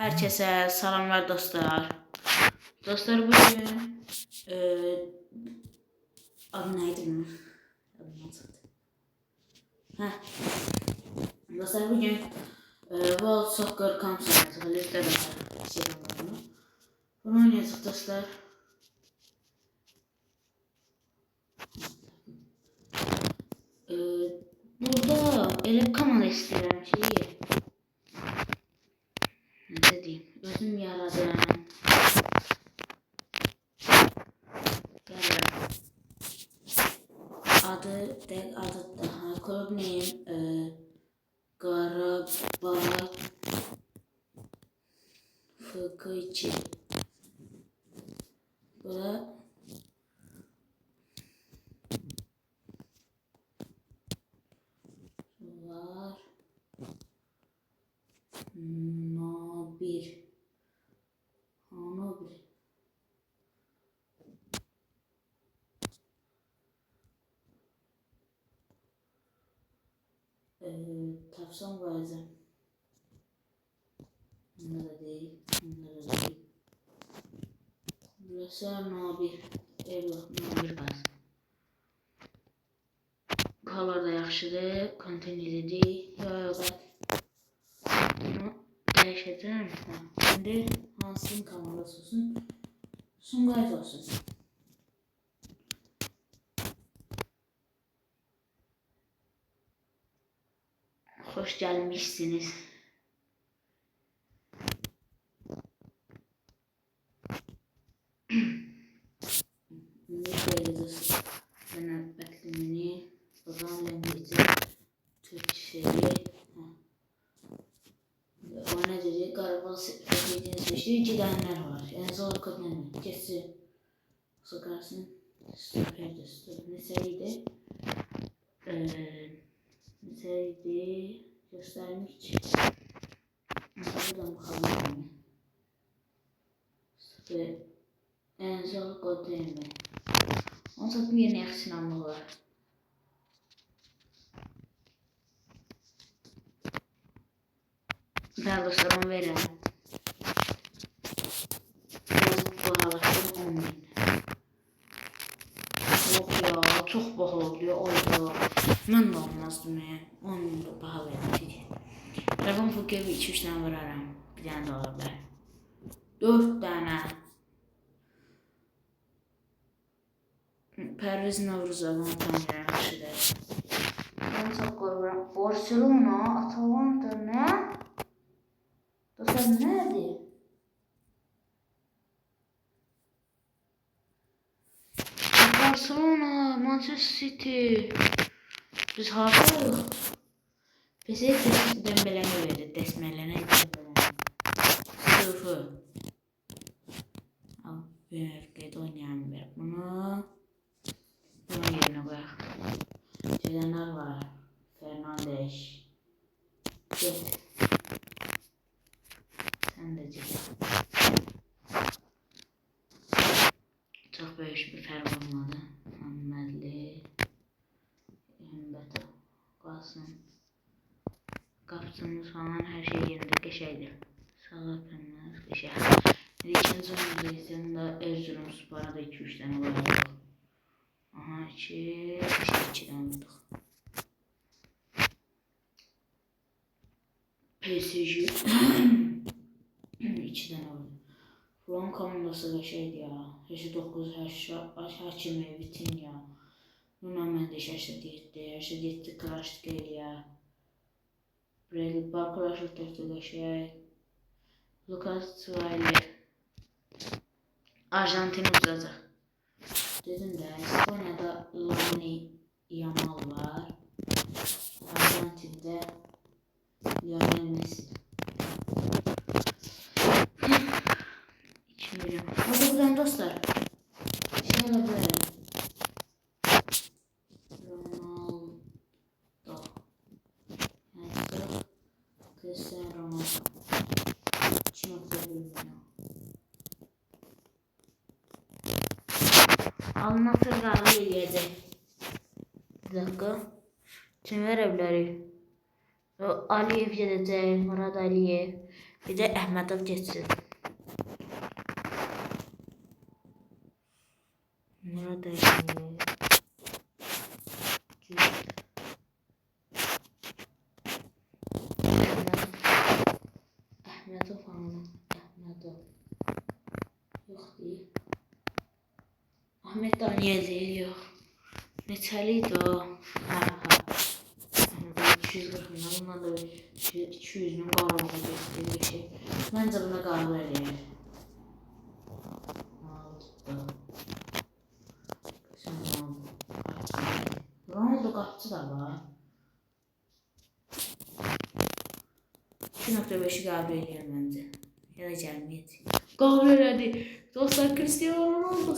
Herkese selamlar dostlar. Dostlar bugün adı neydi bunun? Adını çıktı. Dostlar bugün World Soccer Conference ligde bunu oynayacağız dostlar. Burada elip kanal isteyen şeyi ne diyeyim özüm yaradım. Adı daha kulüp name Qarabağ FK2. Burada var No1 No1 Tapsam bazen bunlara değil burası No1 No1 qalsın. Kolor da yaxşıdır, konteneridir. Yox. Bunu dəyişəcəm. İndi hansının kamerası olsun? Sumqayıt olsun. Hoş gelmişsiniz. Ne koyacağız? Ben beklemini bakalım language Türkçeyi. O ne dedi? Qarabağ seçtiğini seçti. 2 dənələr var. Yəni zor kodlanır. Kesi sokarsın. Stoperdə stop. Nesəydi? Nesəydi? Göstermiş. Buradan bakalım. Stoper. En zor kodlanır. Onu satın yerine yaxşı namlı var. Ben dostlarım verin. Bu halasın 10 bin. Yok ya çok pahalı oluyor. Oyda. Ben de olmazdım ya. 10 bin de pahalı verin. Telefon fıkıya bir 2-3 tane vurarım. Bir tane de olabilir. 4 tane. Perviz Novruzova tanıyorum yaxşıdır. Ben çok korkuyorum. Barcelona, Atalanta ne? Dostlar nerede? Barcelona, Manchester City. Biz harcayıq. Biz Dembeləni verdi. Desmelənə Dembeləni. 0. BFG'de oynayan bir bunu. Bunun yerine koyaq. Gelenler var. Fernandes. Get. Sen de gel. Çok büyük bir fərq olmadı. Muhammedli. Ümbəti. Qalsın. Qapısımız falan her şey yerinde qəşəkdir. Sağlıqlarımız qəşək. İkinci oyunda Erzurumspor'a da 2-3 tane var. Aha 2'den vurduk. PSG 2 tane vurdu. Fulan komandası da şeydi ya. 89 Hakimi bitin ya. Nuna Mendes 87 Crash değil ya. Buraya Barclays da şey. Lucas Tuvalle. Arjantin uzacaq. Dedim de İspanya'da Lamine Yamal var. Arjantin'de Lionel Messi. 2 milyon. Hadi buradan dostlar. Şey alabilirim. Ronaldo. Yani Cristiano Ronaldo. 2.1 milyon. Al-Nassr qəbul edəcək. Bir dakika. Kim verə bilərik? Aliyev gedəcək, Murad Aliyev. Bir de Əhmədov geçsin. Nerede? Əhmədov hanım? Əhmədov. Yox deyil. Ahmet Daniel deyil, yox. Neçəliydi o? Ha. 240 min, bundan da 200 min qarlığa geçti bir şey. Məncə buna qarlı eləyir. Ronaldo qapçı da var. 2.5'i qəbul eləyir məncə. Ya da gəlməyəcək. Qəbul elədi. Dostlar, Cristiano Ronaldo.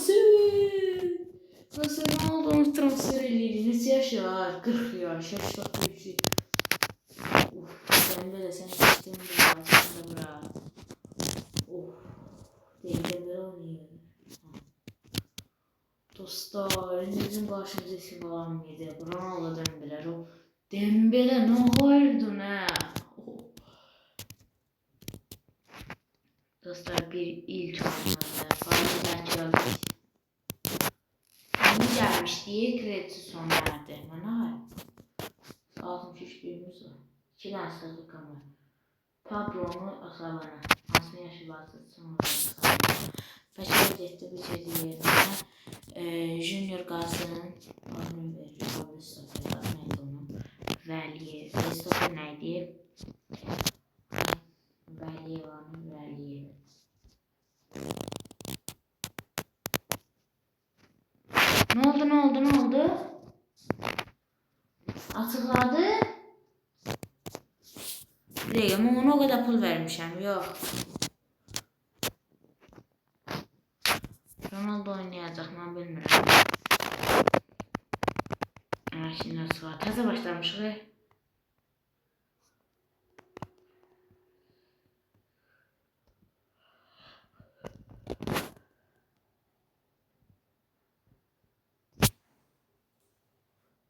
Cristiano Ronaldo'nu transfer eləyir. Neçə yaşı var? 40 yaş. Yaş tutduğu. Sen de sen gittin bura. Sen de bura. Dengede oynuyor. Dostlar, bizim karşımıza kim alamayacak? Ronaldo Dembele. Dembele ne oldu ne? Dostlar, bir ilk oynadı. Bazen geldik. Yeni gelmiş diye kredisi son verdi. Bana 63 birimiz var. 2 tane sözlük ama. Pablo'nu Asabana. Aslında yaşı bahsetsin. Başka geçti bir şey yerine. Junior Gaz'ın adını veriyor. Christopher neydi onun? Veliye. Christopher neydi? Veliye var mı? Veliye. Ne oldu? Açıkladı. Bir ama ona o kadar pul vermişim. Yok. Ronaldo oynayacak mı bilmiyorum. Şimdi nasıl var? Taze başlamış ve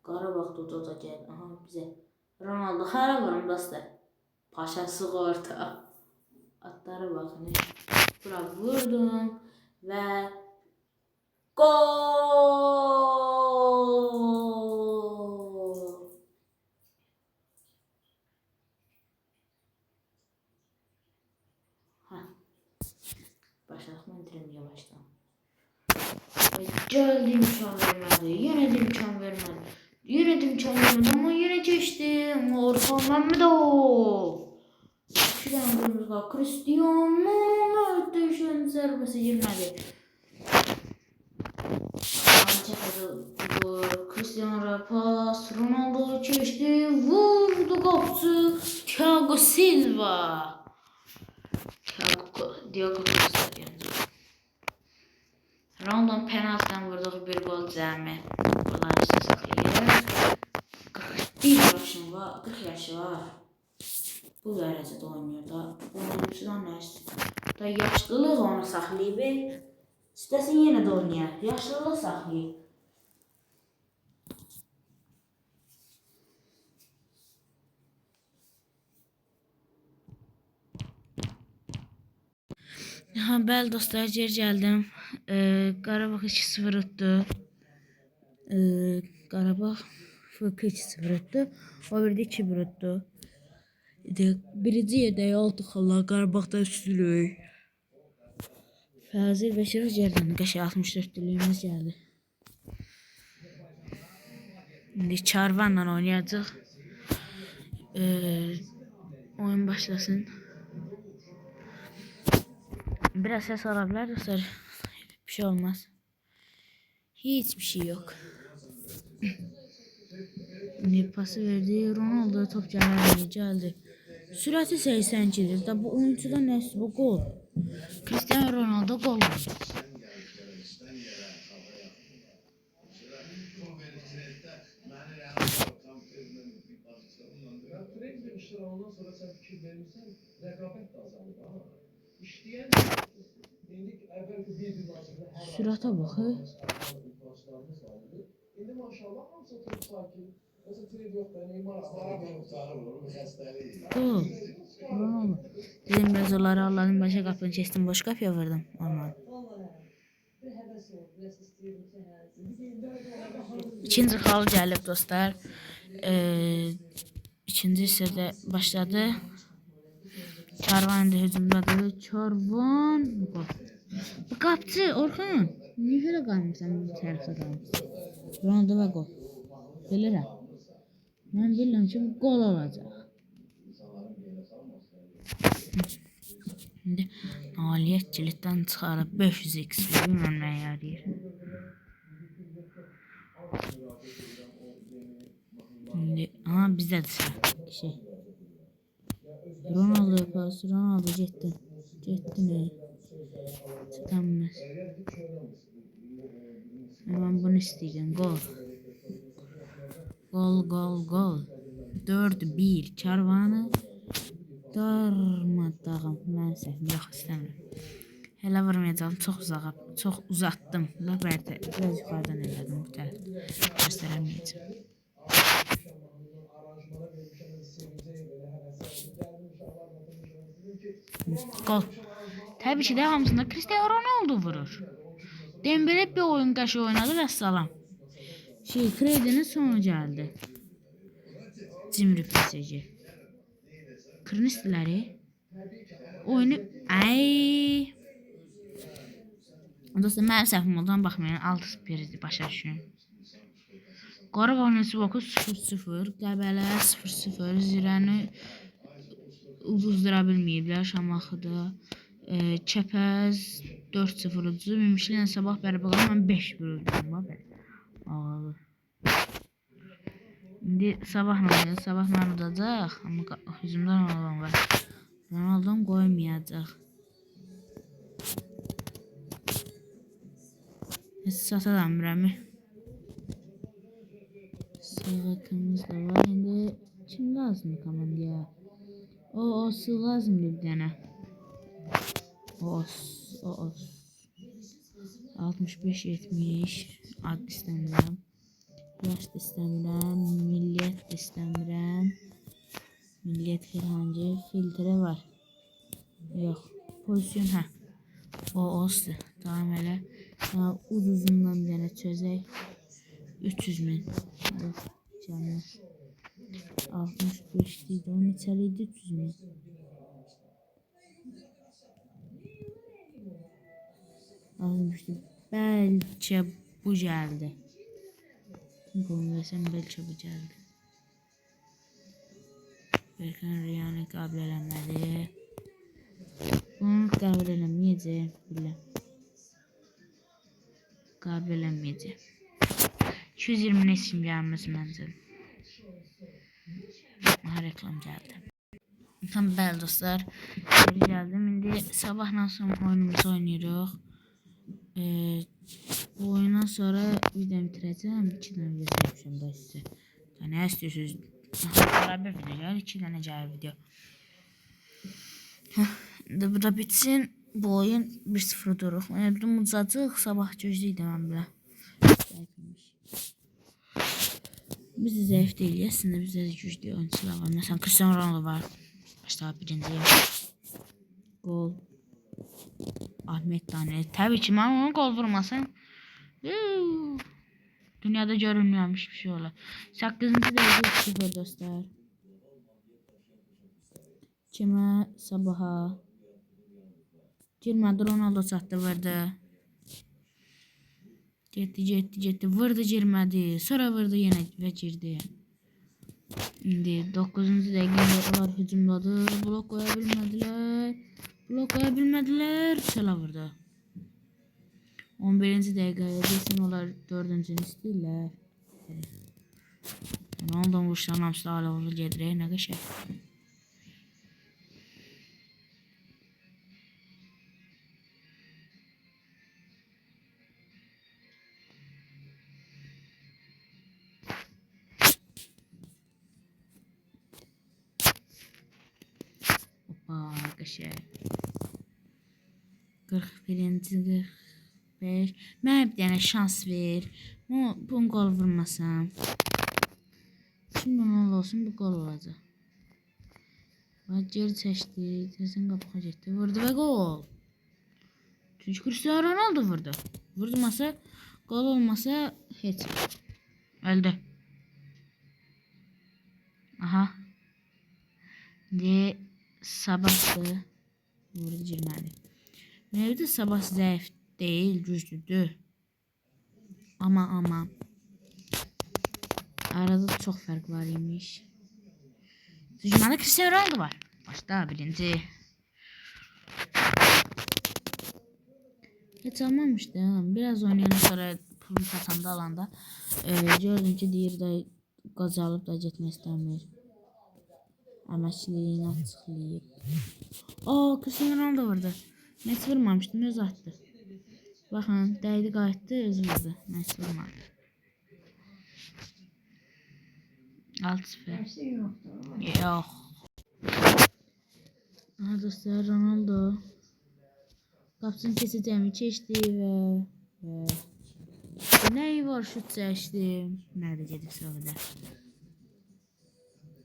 Qarabağ da geldi. Aha bize. Ronaldo hara varım dostlar. Paşası orta. Atlara bakın. Bura vurdum ve gol. Ha. Başladık mı indirim yavaştan. Geldi imkan vermedi. Yine de imkan vermedi. Ama yine geçtim. Orhan Mehmedov. Şuradan kırmızı Cristiano düşen serbesti girmedi. Cristiano pas. Ronaldo geçti. Vurdu kapçı. Thiago Silva. Diogo Costa geldi. Ronaldo'nun penaltıdan vurduğu bir gol cəmi. Bunları siz saxlayır. 41 yaşı var. 40 yaşı var. Bu dərəcədə oynuyor da. Oyuncudan nə istəyir? Da yaşlılıq onu saxlayıb. İstəsin yenə də oynayar. Yaşlılıq saxlayıb. Ha, bəli dostlar, geri gəldim. Qarabağ 2-0 utdu. Qarabağ FK 2-0 utdu. O bir də 2-1 utdu. Birinci yerdəyi 6 xalla Qarabağda üstünlük. Fəzil Bəşirov yerdən qəşəng 64 diliyimiz gəldi. İndi Karvanla oynayacaq. Oyun başlasın. Biraz ses alabilir dostlar. Bir şey olmaz. Hiçbir şey yok. Pası verdi. Ronaldo top geldi. Sürati 82'dir. Da bu oyuncuda nəsə bu gol. Cristiano Ronaldo gol. Sürata bak. İndi maşallah hamısı oturub sakin. Gol. Ronaldo. Dedim biraz onları Allah'ın başa kapını kestim. Boş kapıya vurdum. Olmadı. İkinci hal gelip dostlar. İkinci hissədə başladı. Karvan da hücumdadır. Karvan. Bu qapçı Orxan. Niyə belə qalmısan bu tərəfdə qalmısan? Ronaldo və gol. Bilirəm. Mən bilirəm ki bu gol olacaq. Şimdi nailiyyət kiliddən çıxarıb 500x bilməm nə yarayır. Şimdi bizdədir şey. Ronaldo pas, Ronaldo getdi. Getdi nə? Tutanmaz. Mən bunu istəyirəm. Gol. Gol. 4-1 Karvanı darmadağın. Mən səhv yox istəmirəm. Hələ vurmayacağım. Çox uzatdım. Biraz yuxarıdan elədim bu tərəfdə. Göstərəməyəcəm. Gol. Təbii ki də hamısında Cristiano Ronaldo vurur. Dembele bir oyun qaşı oynadı və salam. Kredinin sonu gəldi. Cimri PSG. Kırnistiləri oyunu dostlar mənim səhvim oldan baxmayın 6-1 başa düşün. Qarabağ Nəsiboku 0-0, Qəbələ 0-0, Zirəni uduzdıra bilməyiblər Şamaxıda. Kəpəz 4-0 uduzdu. Mümkünlə sabah bərabər mən 5-1 uduzdum. Ağlı. İndi sabahla udacaq. Amma hücumdan olan var. Ronaldo'm qoymayacaq. Heç satadanmıram. Sığatımız da var. İndi kim lazımdır komandaya? O lazımdır bir dənə. O 65-70 ad istəmirəm. Yaş da istəmirəm. Milliyyət də istəmirəm. Milliyyət hangi filtre var? Yox. Pozisyon O-osdur. Tamam elə. Uduzundan bir dənə çözək. 300.000. Yox. Canım. 65 deydi. O neçəliydi 300.000? Almışdım. Bəlkə bu gəldi. Bunu versem bəlkə bu gəldi. Berkan Riyanı qəbul eləmədi. Bunu qəbul eləməyəcək. Qəbul eləməyəcək. 220 neçim gəlməsi məncə. Reklam gəldi. Tam bəli dostlar. Gəldim. İndi sabahla sonra oyunumuzu oynayırıq. Bu oyundan sonra videomu bitirəcəm. 2 dənə video çəkmişəm da sizə. Nə istəyirsiniz? Bərabər video gəlir. 2 dənə gəlir video. Bu da bitsin. Bu oyun 1-0 duruq. Udacaq. Sabah gözləyirdim mən belə. Biz de zayıf değil. Aslında bizde de güçlü oyuncular var. Mesela Cristiano Ronaldo var. Başta birinci. Gol. Ahmet Tane. Tabii ki ben onu gol vurmasam. Dünyada görünmüyormuş bir şey ola. 8. derece 0 dostlar. Kime sabaha. Girmedi Ronaldo çatdı vurdu. Getdi. Vurdu girmədi. Sonra vurdu yenə və girdi. İndi 9-cu dəqiqədə onlar hücumladı. Blok qoya bilmədilər. Çala vurdu. 11-ci dəqiqəyə desin onlar 4-cünü istəyirlər. Ronaldo'nun vuruşlarının hamısı da alovlu gedir. Nə qəşəng. Qəşəng. 41-ci 45. Mənə bir dənə şans ver. Bunu gol vurmasam. olsun, bu gol olacaq. Bak, geri çəkdi, tezən qapağa getdi, vurdu və gol. Çünki Cristiano Ronaldo vurdu. Vurmasa, gol olmasa heç. Öldü. Aha. De sabahdı. Vurdu girmədi. Mevcut sabah zəif değil, güclüdür. Ama arada çok fark var imiş. Düşmanda Cristiano Ronaldo var. Başta birinci. Hiç almamıştı. Biraz oynayandan sonra pulunu satanda alanda gördüm ki deyir de qazı alıp da getmək istəmir. Əməkçiliyini açıqlayıb. Cristiano Ronaldo vurdu. Messi vurmamıştı, öz attı. Bakın, dəydi qayıtdı, özü vurdu. Messi vurmadı. 6-0. Yok. Aha dostlar, Ronaldo qapısını keçəcəyimi keçdi və nəyi var, şut çəkdi. Nədə gedib sonra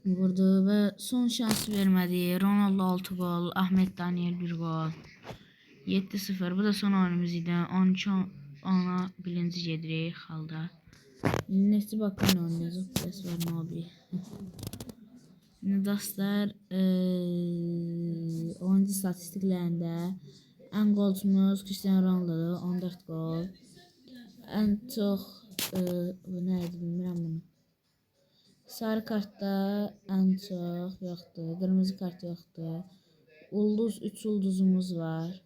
vurdu və son şans vermədi. Ronaldo 6 gol, Ahmet Daniel 1 gol. 7-0. Bu da son oyunumuz idi. 12 ona birinci gedirik halda. Nefti bakın oynayacaq. Ses var ne oldu? Şimdi dostlar oyuncu statistiklərində ən golcumuz Cristiano Ronaldo 14 gol. Ən çox bu nə idi bilmirəm bunu. Sarı kartda ən çox yoxdur. Qırmızı kart yoxdur. Ulduz 3 ulduzumuz var.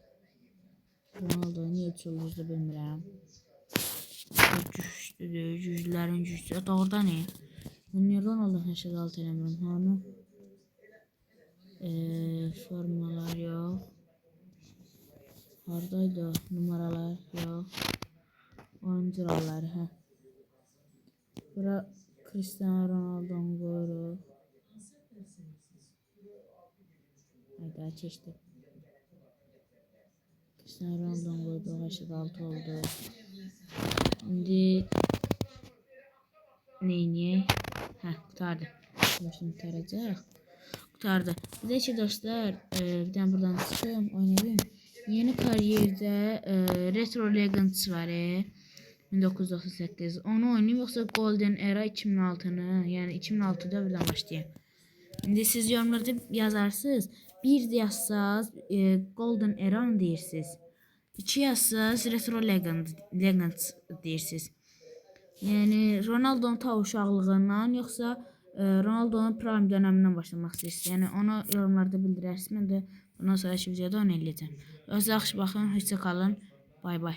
Ronaldo niye 3 ulduzlu bilmirəm. Güçlüdür, güclülərin güclü. Doğrudan ne? Niye Ronaldo həşədat eləmirəm hanı? Formalar yok. Haradaydı o? Numaralar yok. Oyuncular hə. Bura Cristiano Ronaldo'nun qoyuruq. Hayda keçdi. Cristiano Ronaldo'nun qoyduğu 86 oldu. Şimdi neyini? Kurtardı. Şimdi kurtaracaq. Kurtardı. Bir de ki dostlar, bir tane buradan çıxım, oynayayım. Yeni kariyerde Retro Legends var 1998. Onu oynayayım yoksa Golden Era 2006'nı, yani 2006'da buradan başlayayım. Şimdi siz yorumlarda yazarsınız. Bir yazsaz Golden Era deyirsiniz. 2 yazsaz Retro Legends deyirsiniz. Yani Ronaldo'nun ta uşaqlığından yoksa Ronaldo'nun prime döneminden başlamaq istəyirsiniz. Yəni onu yorumlarda bildirərsiniz. Mən də bundan sonraki videoda onu eləyəcəm. Özünüzə yaxşı baxın, hoşça kalın. Bay bay.